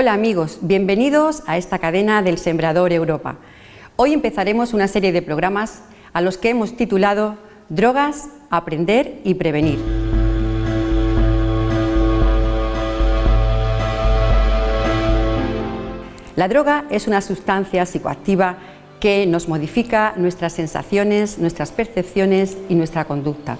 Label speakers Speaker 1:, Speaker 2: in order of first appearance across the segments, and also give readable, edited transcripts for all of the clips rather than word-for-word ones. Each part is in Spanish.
Speaker 1: Hola amigos, bienvenidos a esta cadena del Sembrador Europa. Hoy empezaremos una serie de programas a los que hemos titulado Drogas, Aprender y Prevenir. La droga es una sustancia psicoactiva que nos modifica nuestras sensaciones, nuestras percepciones y nuestra conducta.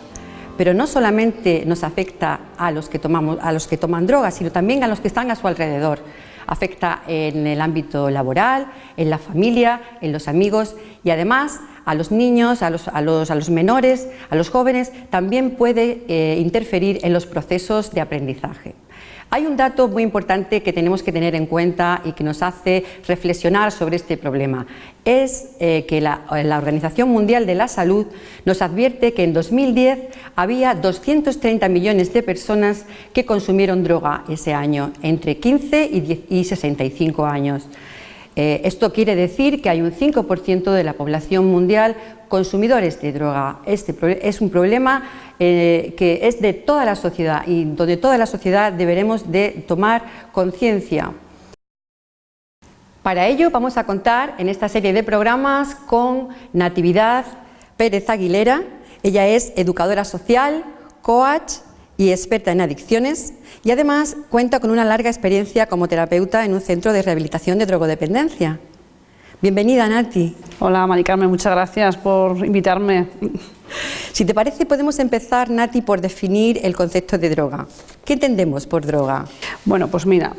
Speaker 1: Pero no solamente nos afecta a los que toman drogas, sino también a los que están a su alrededor. Afecta en el ámbito laboral, en la familia, en los amigos y además a los niños, a los menores, a los jóvenes, también puede interferir en los procesos de aprendizaje. Hay un dato muy importante que tenemos que tener en cuenta y que nos hace reflexionar sobre este problema. Es que la Organización Mundial de la Salud nos advierte que en 2010 había 230 millones de personas que consumieron droga ese año, entre 15 y 65 años. Esto quiere decir que hay un 5% de la población mundial consumidores de droga. Este es un problema que es de toda la sociedad y donde toda la sociedad deberemos de tomar conciencia. Para ello vamos a contar en esta serie de programas con Natividad Pérez Aguilera. Ella es educadora social, coach y experta en adicciones y además cuenta con una larga experiencia como terapeuta en un centro de rehabilitación de drogodependencia. Bienvenida, Nati.
Speaker 2: Hola, Mari Carmen, muchas gracias por invitarme.
Speaker 1: Si te parece, podemos empezar, Nati, por definir el concepto de droga. ¿Qué entendemos por droga?
Speaker 2: Bueno, pues mira,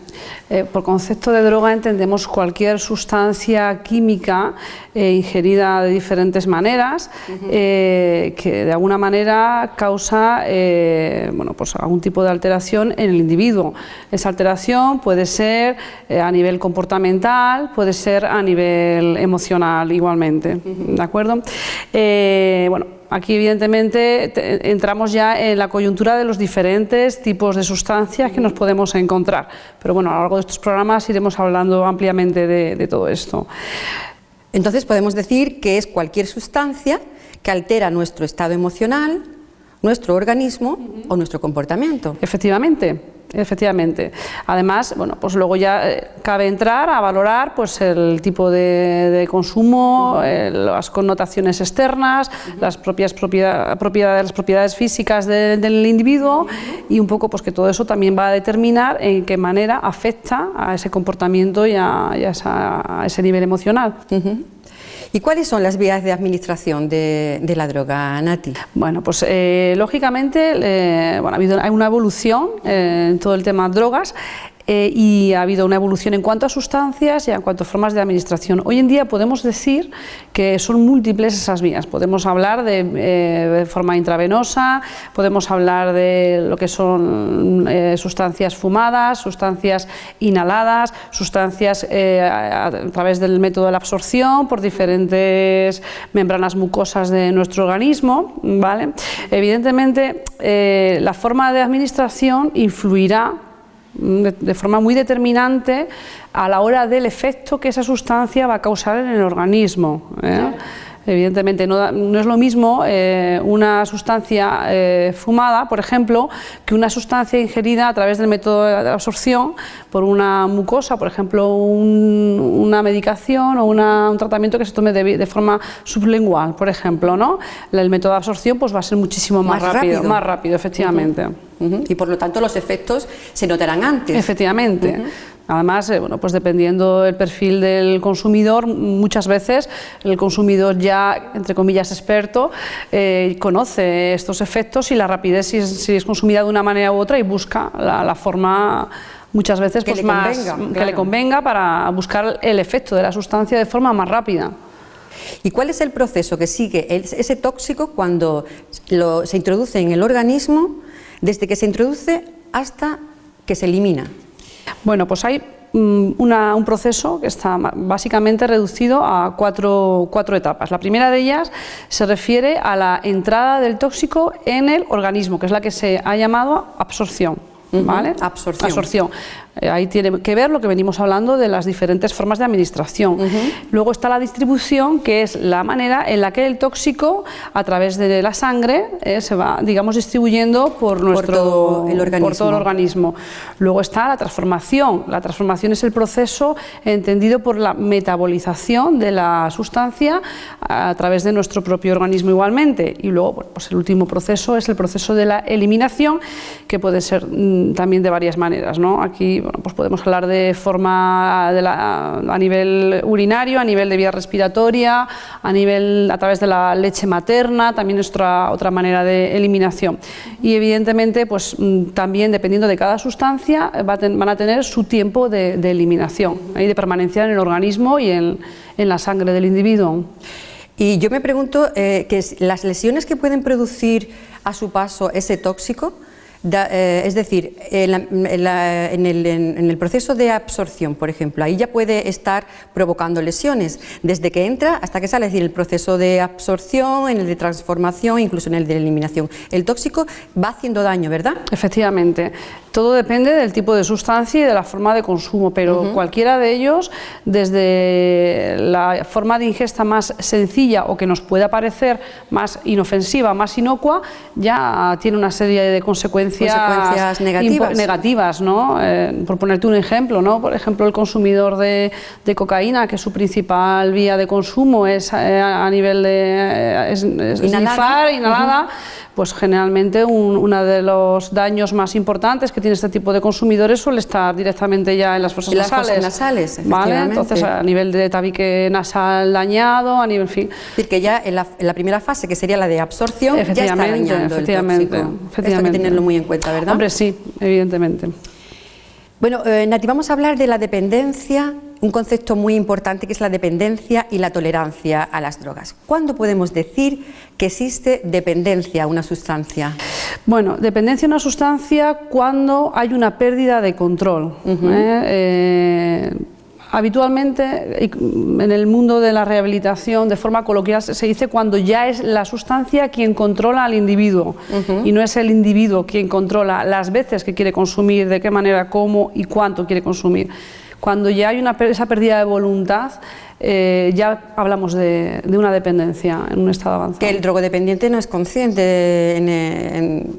Speaker 2: por concepto de droga entendemos cualquier sustancia química ingerida de diferentes maneras que de alguna manera causa pues algún tipo de alteración en el individuo. Esa alteración puede ser a nivel comportamental, puede ser a nivel emocional igualmente, ¿de acuerdo? Aquí evidentemente entramos ya en la coyuntura de los diferentes tipos de sustancias que nos podemos encontrar, pero bueno, a lo largo de estos programas iremos hablando ampliamente de todo esto.
Speaker 1: Entonces podemos decir que es cualquier sustancia que altera nuestro estado emocional, nuestro organismo o nuestro comportamiento.
Speaker 2: Efectivamente. Además, bueno, pues luego ya cabe entrar a valorar pues el tipo de consumo, las connotaciones externas, las propiedades físicas del individuo y un poco pues que todo eso también va a determinar en qué manera afecta a ese comportamiento y a ese nivel emocional.
Speaker 1: ¿Y cuáles son las vías de administración de la droga, Nati?
Speaker 2: Bueno, pues lógicamente hay una evolución en todo el tema de drogas y ha habido una evolución en cuanto a sustancias y en cuanto a formas de administración. Hoy en día podemos decir que son múltiples esas vías. Podemos hablar de forma intravenosa, podemos hablar de lo que son sustancias fumadas, sustancias inhaladas, sustancias a través del método de la absorción por diferentes membranas mucosas de nuestro organismo, ¿vale? Evidentemente, la forma de administración influirá de forma muy determinante a la hora del efecto que esa sustancia va a causar en el organismo. Evidentemente no es lo mismo una sustancia fumada, por ejemplo, que una sustancia ingerida a través del método de absorción por una mucosa, por ejemplo, una medicación o un tratamiento que se tome de forma sublingual, por ejemplo, ¿no? El método de absorción pues va a ser muchísimo más rápido, efectivamente.
Speaker 1: Y por lo tanto los efectos se notarán antes.
Speaker 2: Efectivamente. Además, pues dependiendo del perfil del consumidor, muchas veces el consumidor ya, entre comillas, experto, conoce estos efectos y la rapidez si es consumida de una manera u otra y busca la forma muchas veces que le convenga para buscar el efecto de la sustancia de forma más rápida.
Speaker 1: ¿Y cuál es el proceso que sigue ese tóxico cuando se introduce en el organismo, desde que se introduce hasta que se elimina?
Speaker 2: Bueno, pues hay un proceso que está básicamente reducido a cuatro etapas. La primera de ellas se refiere a la entrada del tóxico en el organismo, que es la que se ha llamado absorción. ¿vale? Absorción. Ahí tiene que ver lo que venimos hablando de las diferentes formas de administración. Luego está la distribución, que es la manera en la que el tóxico, a través de la sangre, se va, digamos, distribuyendo por todo el organismo. Luego está la transformación. La transformación es el proceso entendido por la metabolización de la sustancia a través de nuestro propio organismo igualmente. Y luego, bueno, pues el último proceso es el proceso de la eliminación, que puede ser también de varias maneras, ¿no? Aquí, bueno, pues podemos hablar de forma a nivel urinario, a nivel de vía respiratoria, a través de la leche materna, también es otra manera de eliminación. Y evidentemente, pues también dependiendo de cada sustancia van a tener su tiempo de eliminación y de permanencia en el organismo y en la sangre del individuo.
Speaker 1: Y yo me pregunto que las lesiones que pueden producir a su paso ese tóxico, es decir, en el proceso de absorción, por ejemplo, ahí ya puede estar provocando lesiones, desde que entra hasta que sale, es decir, el proceso de absorción, en el de transformación, incluso en el de eliminación. El tóxico va haciendo daño, ¿verdad?
Speaker 2: Efectivamente. Todo depende del tipo de sustancia y de la forma de consumo, pero cualquiera de ellos, desde la forma de ingesta más sencilla o que nos pueda parecer más inofensiva, más inocua, ya tiene una serie de consecuencias negativas, ¿no? Por ponerte un ejemplo, ¿no? Por ejemplo, el consumidor de cocaína, que su principal vía de consumo es a nivel de inhalada, pues generalmente uno de los daños más importantes que tiene este tipo de consumidores suele estar directamente ya en las fosas nasales. ¿Vale? Entonces, a nivel de tabique nasal dañado, a nivel, en fin.
Speaker 1: Es decir, que ya en la primera fase, que sería la de absorción, ya está dañando el tóxico. Esto hay que tenerlo muy en cuenta, ¿verdad?
Speaker 2: Hombre, sí, evidentemente.
Speaker 1: Bueno, Nati, vamos a hablar de la dependencia, un concepto muy importante que es la dependencia y la tolerancia a las drogas. ¿Cuándo podemos decir que existe dependencia a una sustancia?
Speaker 2: Bueno, dependencia a una sustancia cuando hay una pérdida de control. Habitualmente en el mundo de la rehabilitación, de forma coloquial, se dice cuando ya es la sustancia quien controla al individuo y no es el individuo quien controla las veces que quiere consumir, de qué manera, cómo y cuánto quiere consumir. Cuando ya hay esa pérdida de voluntad, ya hablamos de una dependencia en un estado avanzado.
Speaker 1: Que el drogodependiente no es consciente,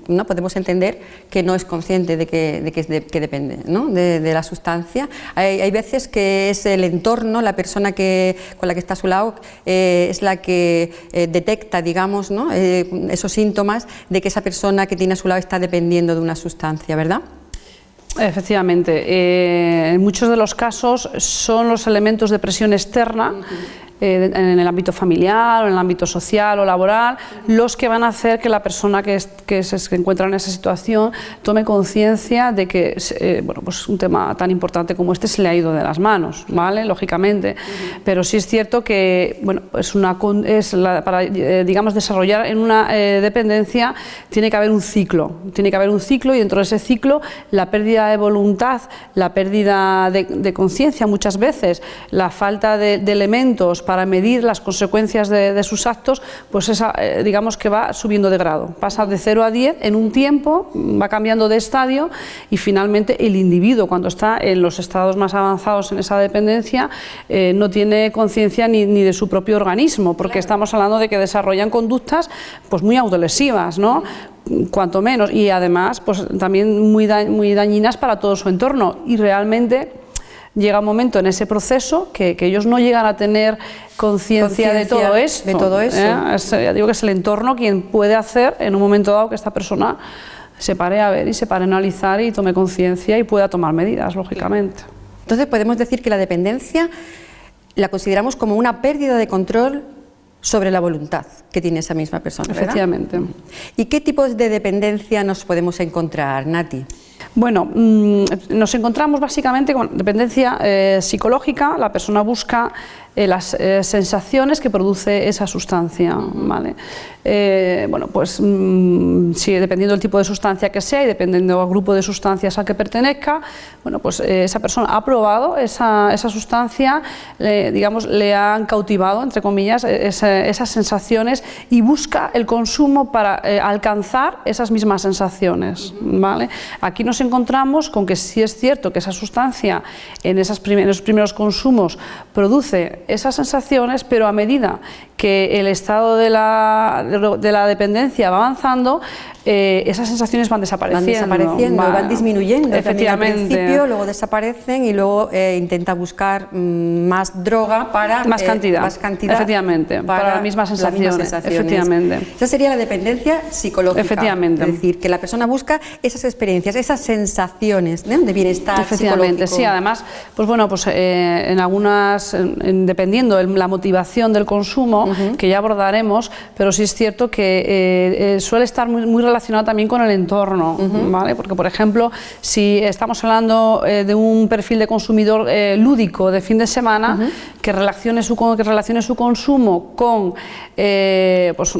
Speaker 1: no podemos entender que no es consciente de que depende, ¿no? de la sustancia. Hay veces que es el entorno, la persona con la que está a su lado, es la que detecta, digamos, ¿no? Esos síntomas de que esa persona que tiene a su lado está dependiendo de una sustancia, ¿verdad?
Speaker 2: Efectivamente, en muchos de los casos son los elementos de presión externa en el ámbito familiar o en el ámbito social o laboral los que van a hacer que la persona que se encuentra en esa situación tome conciencia de que bueno, pues un tema tan importante como este se le ha ido de las manos, ¿vale? Lógicamente, pero sí es cierto que bueno, para digamos desarrollar en una dependencia tiene que haber un ciclo, y dentro de ese ciclo la pérdida de voluntad, la pérdida de conciencia muchas veces, la falta de elementos para medir las consecuencias de sus actos, pues digamos que va subiendo de grado, pasa de 0 a 10 en un tiempo, va cambiando de estadio y finalmente el individuo cuando está en los estados más avanzados en esa dependencia no tiene conciencia ni de su propio organismo, porque estamos hablando de que desarrollan conductas pues muy autolesivas, ¿no? Cuanto menos, y además pues también muy dañinas para todo su entorno, y realmente llega un momento en ese proceso que ellos no llegan a tener conciencia de todo esto. Digo que es el entorno quien puede hacer en un momento dado que esta persona se pare a ver y se pare a analizar y tome conciencia y pueda tomar medidas, lógicamente.
Speaker 1: Entonces podemos decir que la dependencia la consideramos como una pérdida de control sobre la voluntad que tiene esa misma persona, ¿verdad?
Speaker 2: Efectivamente.
Speaker 1: ¿Y qué tipos de dependencia nos podemos encontrar, Nati?
Speaker 2: Bueno, nos encontramos básicamente con dependencia psicológica. La persona busca las sensaciones que produce esa sustancia, ¿vale? Bueno, pues si dependiendo del tipo de sustancia que sea y dependiendo del grupo de sustancias al que pertenezca, bueno, pues esa persona ha probado esa sustancia, digamos, le han cautivado, entre comillas, esas sensaciones y busca el consumo para alcanzar esas mismas sensaciones, ¿vale? Aquí nos encontramos con que sí es cierto que esa sustancia en esos primeros consumos produce esas sensaciones, pero a medida que el estado de la dependencia va avanzando, esas sensaciones van desapareciendo.
Speaker 1: Van disminuyendo.
Speaker 2: Efectivamente.
Speaker 1: Al principio, luego desaparecen y luego intenta buscar más droga para
Speaker 2: más cantidad.
Speaker 1: Efectivamente,
Speaker 2: para las mismas sensaciones. Efectivamente.
Speaker 1: Esa sería la dependencia psicológica.
Speaker 2: Efectivamente.
Speaker 1: Es decir, que la persona busca esas experiencias, esas sensaciones de bienestar
Speaker 2: efectivamente,
Speaker 1: psicológico.
Speaker 2: Sí, además, pues bueno, pues en algunas, dependiendo de la motivación del consumo, que ya abordaremos, pero sí es cierto que suele estar muy relacionado también con el entorno, ¿vale? Porque, por ejemplo, si estamos hablando de un perfil de consumidor lúdico de fin de semana, que relacione su consumo con pues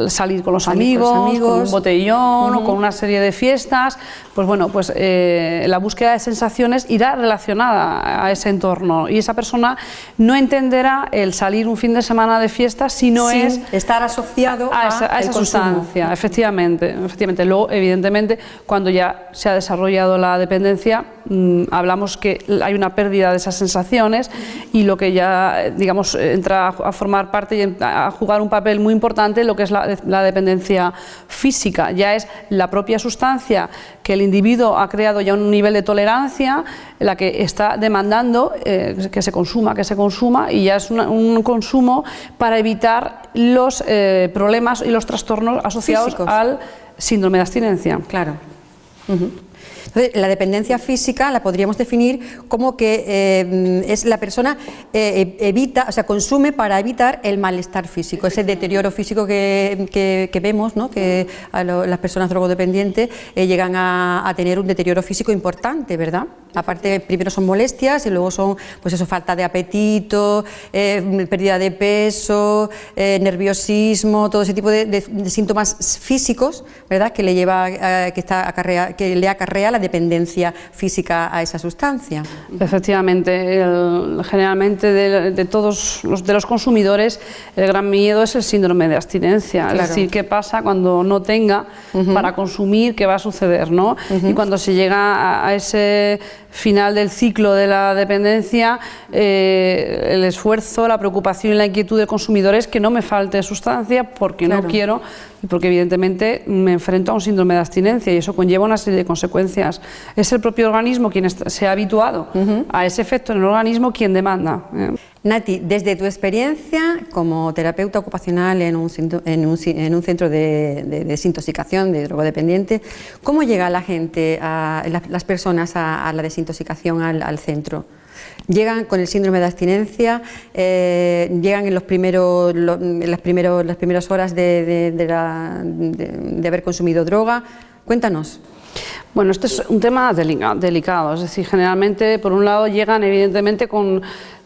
Speaker 2: salir con los amigos, con un botellón o con una serie de fiestas, pues bueno, pues la búsqueda de sensaciones irá relacionada a ese entorno y esa persona no entenderá el salir un fin de semana de fiesta si no es
Speaker 1: estar asociado a esa
Speaker 2: sustancia. Efectivamente. Luego, evidentemente, cuando ya se ha desarrollado la dependencia, hablamos que hay una pérdida de esas sensaciones y lo que ya, digamos, entra a formar parte y a jugar un papel muy importante lo que es la dependencia física. Ya es la propia sustancia que el individuo ha creado ya un nivel de tolerancia, la que está demandando que se consuma y ya es un consumo para evitar los problemas y los trastornos asociados físicos al síndrome de abstinencia.
Speaker 1: Claro. Entonces, la dependencia física la podríamos definir como que es la persona evita, o sea, consume para evitar el malestar físico, ese deterioro físico que vemos, ¿no? Que las personas drogodependientes llegan a tener un deterioro físico importante, ¿verdad? Aparte, primero son molestias y luego son, pues eso, falta de apetito, pérdida de peso, nerviosismo, todo ese tipo de síntomas físicos, ¿verdad? Que le lleva, que le acarrea la dependencia física a esa sustancia.
Speaker 2: Efectivamente, generalmente de todos los consumidores, el gran miedo es el síndrome de abstinencia, claro. Es decir, qué pasa cuando no tenga para consumir, qué va a suceder, ¿no? Y cuando se llega a ese final del ciclo de la dependencia, el esfuerzo, la preocupación y la inquietud del consumidor es que no me falte sustancia porque no quiero y porque evidentemente me enfrento a un síndrome de abstinencia y eso conlleva una serie de consecuencias. Es el propio organismo quien se ha habituado a ese efecto en el organismo quien demanda.
Speaker 1: Nati, desde tu experiencia como terapeuta ocupacional en un centro de desintoxicación de drogodependiente, ¿cómo llega la gente, las personas a la desintoxicación al centro? ¿Llegan con el síndrome de abstinencia? ¿Llegan en las primeras horas de haber consumido droga? Cuéntanos.
Speaker 2: Bueno, este es un tema delicado, es decir, generalmente, por un lado, llegan evidentemente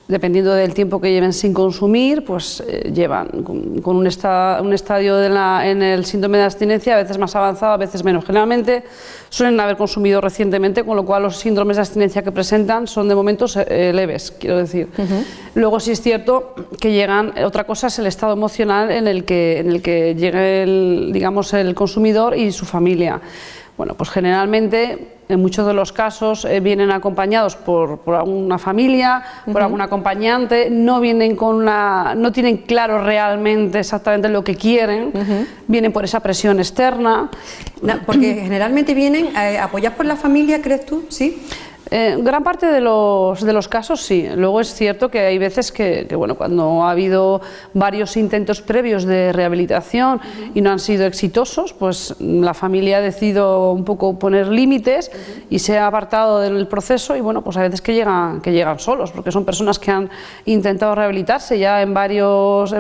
Speaker 2: dependiendo del tiempo que lleven sin consumir, pues llevan con un estadio en el síndrome de abstinencia, a veces más avanzado, a veces menos. Generalmente suelen haber consumido recientemente, con lo cual los síndromes de abstinencia que presentan son de momentos leves, quiero decir. Luego sí es cierto que llegan, otra cosa es el estado emocional en el que llega el consumidor y su familia. Bueno, pues generalmente en muchos de los casos vienen acompañados por alguna familia, por algún acompañante, no tienen claro realmente exactamente lo que quieren, vienen por esa presión externa.
Speaker 1: Porque generalmente vienen apoyados por la familia, ¿crees tú? ¿Sí?
Speaker 2: Gran parte de los casos sí. Luego es cierto que hay veces que bueno, cuando ha habido varios intentos previos de rehabilitación y no han sido exitosos, pues la familia ha decidido un poco poner límites y se ha apartado del proceso y bueno, pues a veces que llegan solos, porque son personas que han intentado rehabilitarse ya en varios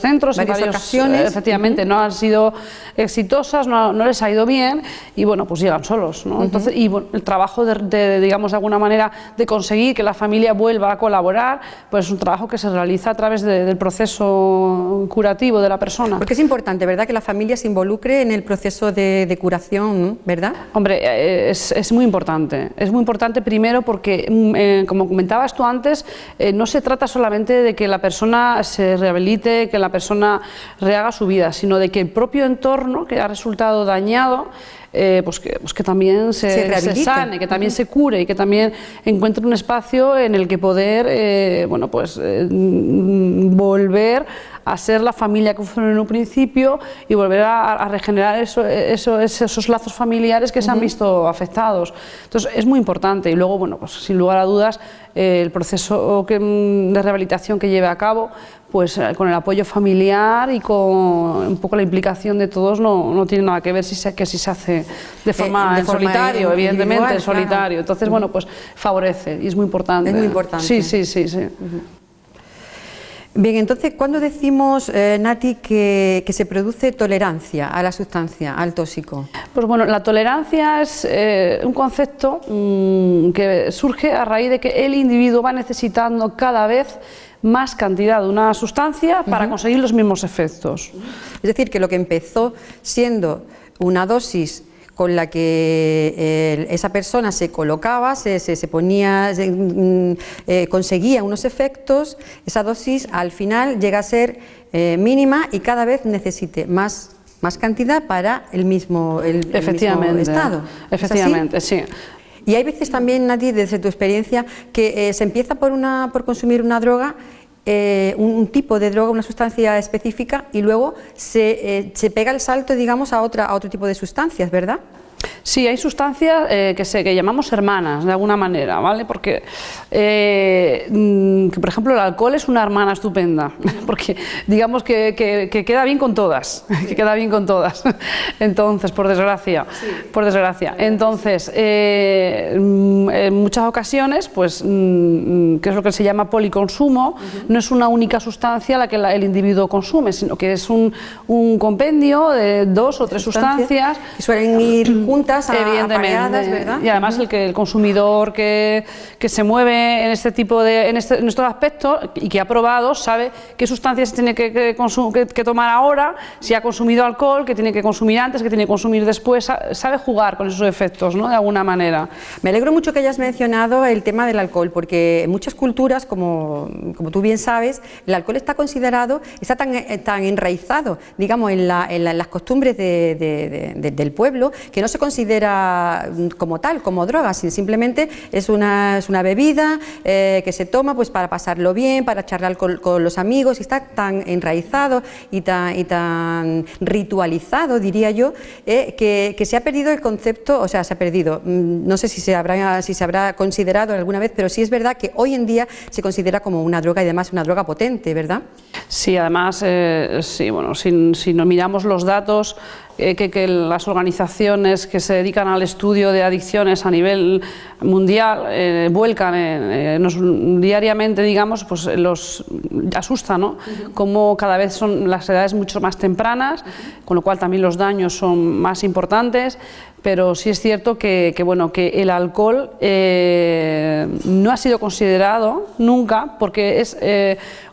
Speaker 2: centros, en varias ocasiones, efectivamente no han sido exitosas, no les ha ido bien y bueno, pues llegan solos, ¿no? Entonces, y bueno, el trabajo de digamos tratemos de alguna manera de conseguir que la familia vuelva a colaborar, pues es un trabajo que se realiza a través del proceso curativo de la persona.
Speaker 1: Porque es importante, ¿verdad?, que la familia se involucre en el proceso de curación, ¿no? ¿Verdad?
Speaker 2: Hombre, es muy importante. Es muy importante primero porque, como comentabas tú antes, no se trata solamente de que la persona se rehabilite, que la persona rehaga su vida, sino de que el propio entorno que ha resultado dañado, pues que también se sane, que también se cure y que también encuentre un espacio en el que poder bueno, pues, volver a ser la familia que fue en un principio y volver a regenerar esos lazos familiares que se han visto afectados. Entonces es muy importante y luego, bueno, pues sin lugar a dudas, el proceso de rehabilitación que lleve a cabo, pues con el apoyo familiar y con un poco la implicación de todos no tiene nada que ver si se hace de forma en solitario, evidentemente en solitario. Claro. Entonces, bueno, pues favorece y es muy importante.
Speaker 1: Es muy importante.
Speaker 2: Sí.
Speaker 1: Bien, entonces, ¿cuándo decimos, Nati, que se produce tolerancia a la sustancia, al tóxico?
Speaker 2: Pues bueno, la tolerancia es un concepto que surge a raíz de que el individuo va necesitando cada vez más cantidad de una sustancia para conseguir los mismos efectos.
Speaker 1: Es decir, que lo que empezó siendo una dosis con la que esa persona se colocaba, se ponía, conseguía unos efectos, esa dosis al final llega a ser mínima y cada vez necesite más cantidad para el mismo estado.
Speaker 2: Efectivamente, sí.
Speaker 1: Y hay veces también, Nati, desde tu experiencia, que se empieza por consumir una droga, un tipo de droga, una sustancia específica, y luego se pega el salto, digamos, a otro tipo de sustancias, ¿verdad?
Speaker 2: Sí, hay sustancias que llamamos hermanas, de alguna manera, ¿vale? Porque, por ejemplo, el alcohol es una hermana estupenda, porque digamos que queda bien con todas, que queda bien con todas. Entonces, por desgracia. Entonces, en muchas ocasiones, pues, que es lo que se llama policonsumo, no es una única sustancia la que el individuo consume, sino que es un compendio de 2 o 3 sustancias
Speaker 1: que suelen ir juntas, apareadas, ¿verdad?
Speaker 2: Y además el consumidor que se mueve en este tipo en estos aspectos y que ha probado sabe qué sustancias tiene que tomar ahora, si ha consumido alcohol, que tiene que consumir antes, que tiene que consumir después, sabe jugar con esos efectos, ¿no?, de alguna manera.
Speaker 1: Me alegro mucho que hayas mencionado el tema del alcohol, porque en muchas culturas, como tú bien sabes, el alcohol está tan enraizado, digamos, en las costumbres del pueblo, que no se considera como tal, como droga, sino simplemente es una bebida que se toma pues para pasarlo bien, para charlar con los amigos, y está tan enraizado y tan ritualizado, diría yo, que se ha perdido el concepto, o sea, se ha perdido, no sé si se habrá considerado alguna vez, pero sí es verdad que hoy en día se considera como una droga y además una droga potente, ¿verdad?
Speaker 2: Sí, además, sí, bueno, si nos miramos los datos, que las organizaciones que se dedican al estudio de adicciones a nivel mundial vuelcan diariamente, digamos, pues los asusta, ¿no? Como cada vez son las edades mucho más tempranas, con lo cual también los daños son más importantes, pero sí es cierto que el alcohol no ha sido considerado nunca, porque es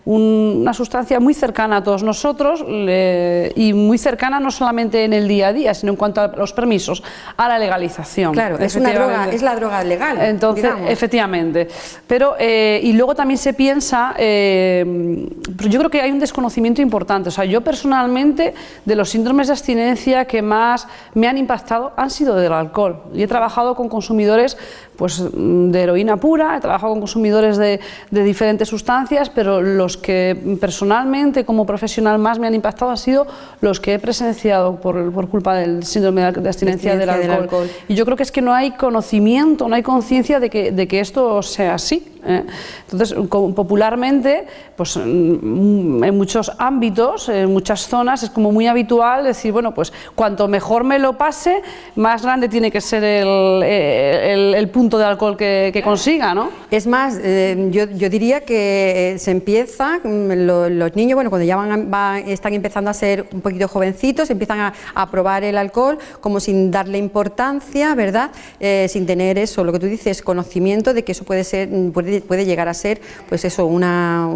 Speaker 2: una sustancia muy cercana a todos nosotros y muy cercana no solamente en el día a día, sino en cuanto a los permisos, a la legalización.
Speaker 1: Claro, es una droga, es la droga legal.
Speaker 2: Entonces, digamos. Efectivamente. Pero, y luego también se piensa, pero yo creo que hay un desconocimiento importante. O sea, yo personalmente, de los síndromes de abstinencia que más me han impactado han sido del alcohol. Y he trabajado con consumidores pues, de heroína pura, he trabajado con consumidores de diferentes sustancias, pero los que personalmente como profesional más me han impactado han sido los que he presenciado por culpa del síndrome de abstinencia del alcohol. Y yo creo que es que no hay conocimiento, no hay conciencia de que esto sea así. Entonces, popularmente, pues en muchos ámbitos, en muchas zonas, es como muy habitual decir, bueno, pues cuanto mejor me lo pase, más grande tiene que ser el punto de alcohol que consiga, ¿no?
Speaker 1: Es más, yo diría que se empieza, los niños, bueno, cuando ya están empezando a ser un poquito jovencitos, empiezan a probar el alcohol como sin darle importancia, ¿verdad? Sin tener eso, lo que tú dices, conocimiento de que eso puede llegar a ser, pues eso, una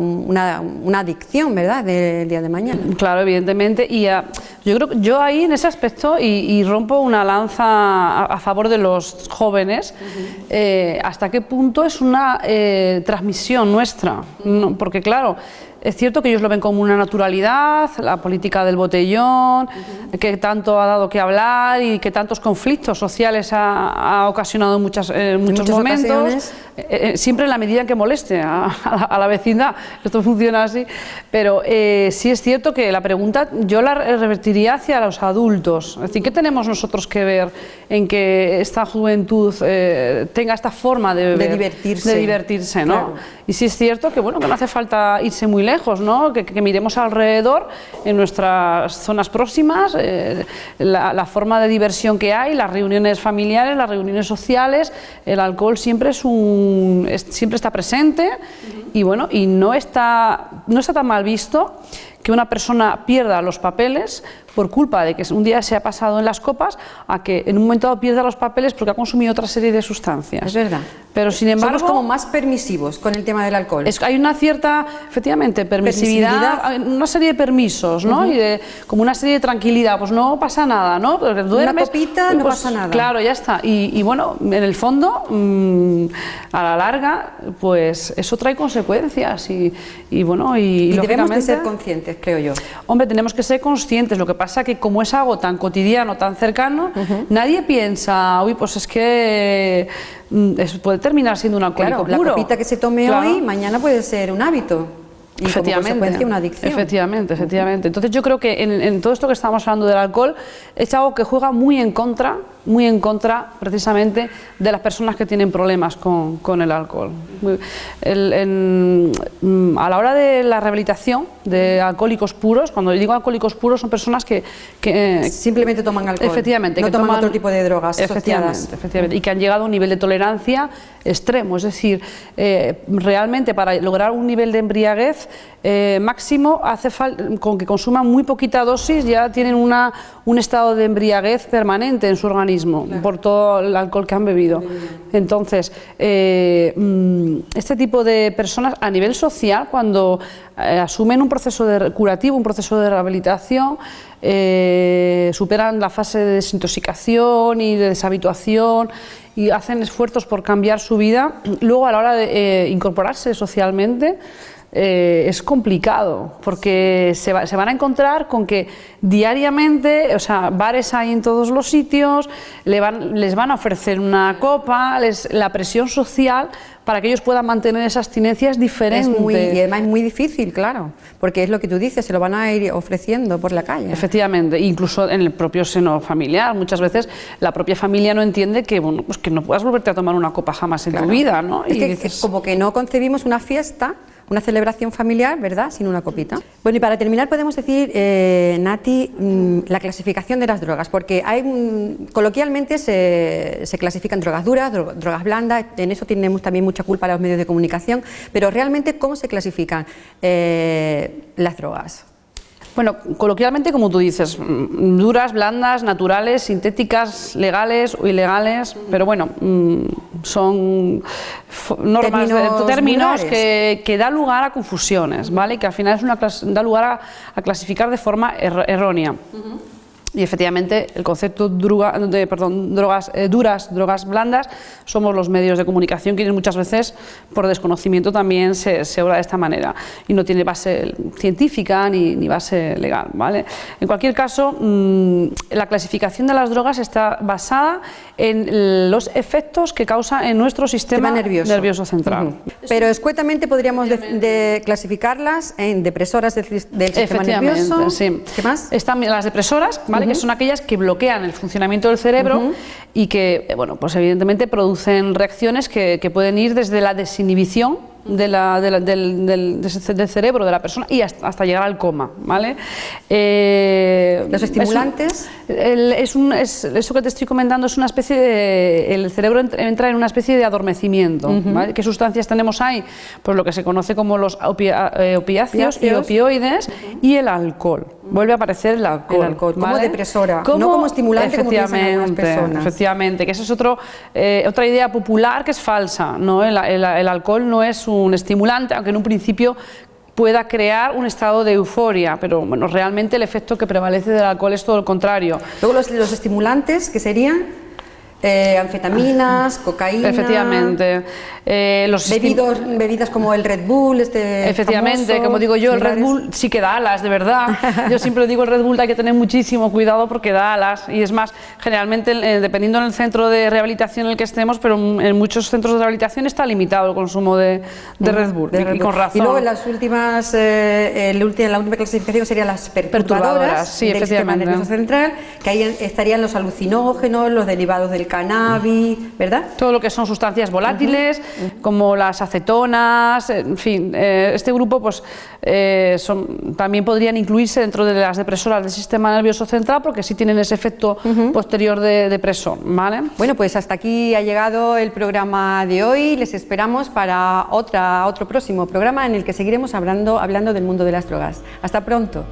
Speaker 1: adicción, ¿verdad? Del día de mañana.
Speaker 2: Claro, evidentemente, y yo creo que yo ahí en ese aspecto y rompo una lanza a favor de los jóvenes. ¿Hasta qué punto es una transmisión nuestra? No, porque claro, es cierto que ellos lo ven como una naturalidad, la política del botellón, que tanto ha dado que hablar y que tantos conflictos sociales ha ocasionado en muchos momentos, siempre en la medida en que moleste a la vecindad. Esto funciona así, pero sí es cierto que la pregunta yo la revertiría hacia los adultos. Es decir, ¿qué tenemos nosotros que ver en que esta juventud tenga esta forma de divertirse, ¿no? Claro. Y sí es cierto que, bueno, que no hace falta irse muy lejos, ¿no? Que miremos alrededor, en nuestras zonas próximas, la forma de diversión que hay, las reuniones familiares, las reuniones sociales, el alcohol siempre siempre está presente y bueno, y no está tan mal visto que una persona pierda los papeles por culpa de que un día se ha pasado en las copas, a que en un momento dado pierda los papeles porque ha consumido otra serie de sustancias.
Speaker 1: Es verdad.
Speaker 2: Pero sin embargo,
Speaker 1: somos como más permisivos con el tema del alcohol.
Speaker 2: Hay una cierta, efectivamente, permisividad, una serie de permisos, ¿no? Y como una serie de tranquilidad, pues no pasa nada, ¿no? Porque duermes,
Speaker 1: una copita, no pasa nada.
Speaker 2: Claro, ya está. Y bueno, en el fondo, a la larga, pues eso trae consecuencias y bueno, y
Speaker 1: debemos de ser conscientes, creo yo.
Speaker 2: Hombre, tenemos que ser conscientes. Lo que pasa que como es algo tan cotidiano, tan cercano, nadie piensa, uy, pues es que puede terminar siendo un alcohólico puro.
Speaker 1: La copita que se tome hoy, mañana puede ser un hábito. Y como consecuencia una adicción.
Speaker 2: Efectivamente. Entonces yo creo que en todo esto que estamos hablando del alcohol es algo que juega muy en contra precisamente de las personas que tienen problemas con el alcohol. A la hora de la rehabilitación de alcohólicos puros, cuando digo alcohólicos puros son personas que
Speaker 1: simplemente toman alcohol,
Speaker 2: efectivamente,
Speaker 1: no
Speaker 2: que
Speaker 1: toman otro tipo de drogas
Speaker 2: efectivamente, y que han llegado a un nivel de tolerancia extremo, es decir, realmente para lograr un nivel de embriaguez máximo hace falta, con que consuman muy poquita dosis ya tienen un estado de embriaguez permanente en su organismo, por todo el alcohol que han bebido. Entonces, este tipo de personas a nivel social, cuando asumen un proceso curativo, un proceso de rehabilitación, superan la fase de desintoxicación y de deshabituación y hacen esfuerzos por cambiar su vida, luego a la hora de incorporarse socialmente, es complicado porque se van a encontrar con que diariamente, o sea, bares hay en todos los sitios, les van a ofrecer una copa, la presión social para que ellos puedan mantener esa abstinencia es diferente.
Speaker 1: Y además es muy difícil, claro, porque es lo que tú dices, se lo van a ir ofreciendo por la calle.
Speaker 2: Efectivamente, incluso en el propio seno familiar, muchas veces la propia familia no entiende que, bueno, pues que no puedas volverte a tomar una copa jamás en tu vida, ¿no?
Speaker 1: Es que dices, como que no concebimos una fiesta, una celebración familiar, ¿verdad?, sin una copita. Bueno, y para terminar podemos decir, Nati, la clasificación de las drogas, porque coloquialmente se clasifican drogas duras, drogas blandas, en eso tenemos también mucha culpa a los medios de comunicación, pero realmente, ¿cómo se clasifican las drogas?
Speaker 2: Bueno, coloquialmente, como tú dices, duras, blandas, naturales, sintéticas, legales o ilegales, pero bueno, son normas, términos que dan lugar a confusiones, ¿vale? Que al final da lugar a clasificar de forma errónea. Y efectivamente el concepto drogas duras, drogas blandas, somos los medios de comunicación quienes muchas veces por desconocimiento también se obra de esta manera y no tiene base científica ni base legal, ¿vale? En cualquier caso, la clasificación de las drogas está basada en los efectos que causa en nuestro sistema nervioso central.
Speaker 1: Pero escuetamente podríamos clasificarlas en depresoras del sistema nervioso.
Speaker 2: Sí.
Speaker 1: ¿Qué más?
Speaker 2: Están las depresoras, ¿vale? Que son aquellas que bloquean el funcionamiento del cerebro y que, bueno, pues evidentemente producen reacciones que pueden ir desde la desinhibición del cerebro de la persona y hasta llegar al coma, ¿vale?
Speaker 1: ¿Los estimulantes?
Speaker 2: Eso que te estoy comentando es una especie de... El cerebro entra en una especie de adormecimiento, ¿vale? ¿Qué sustancias tenemos ahí? Pues lo que se conoce como los opiáceos y opioides y el alcohol. Vuelve a aparecer el alcohol.
Speaker 1: El alcohol,
Speaker 2: ¿vale?
Speaker 1: como depresora, no como estimulante, como piensan algunas personas.
Speaker 2: Efectivamente, que esa es otra idea popular que es falsa, ¿no? El alcohol no es un estimulante, aunque en un principio pueda crear un estado de euforia, pero bueno, realmente el efecto que prevalece del alcohol es todo lo contrario.
Speaker 1: Luego los estimulantes, ¿qué serían? Anfetaminas, cocaína...
Speaker 2: Efectivamente.
Speaker 1: Bebidas como el Red Bull,
Speaker 2: efectivamente,
Speaker 1: famoso,
Speaker 2: como digo yo,
Speaker 1: similares.
Speaker 2: el Red Bull sí que da alas, de verdad. Yo siempre digo, el Red Bull hay que tener muchísimo cuidado porque da alas. Y es más, generalmente, dependiendo del centro de rehabilitación en el que estemos, pero en muchos centros de rehabilitación está limitado el consumo de Red Bull. Y con razón.
Speaker 1: Y luego en las últimas, la última clasificación serían las perturbadoras
Speaker 2: sí,
Speaker 1: del sistema nervioso central, que ahí estarían los alucinógenos, los derivados del cannabis, ¿verdad?
Speaker 2: Todo lo que son sustancias volátiles, como las acetonas, en fin, este grupo pues también podrían incluirse dentro de las depresoras del sistema nervioso central porque sí tienen ese efecto posterior de depresor, ¿vale?
Speaker 1: Bueno, pues hasta aquí ha llegado el programa de hoy. Les esperamos para otro próximo programa en el que seguiremos hablando del mundo de las drogas. Hasta pronto.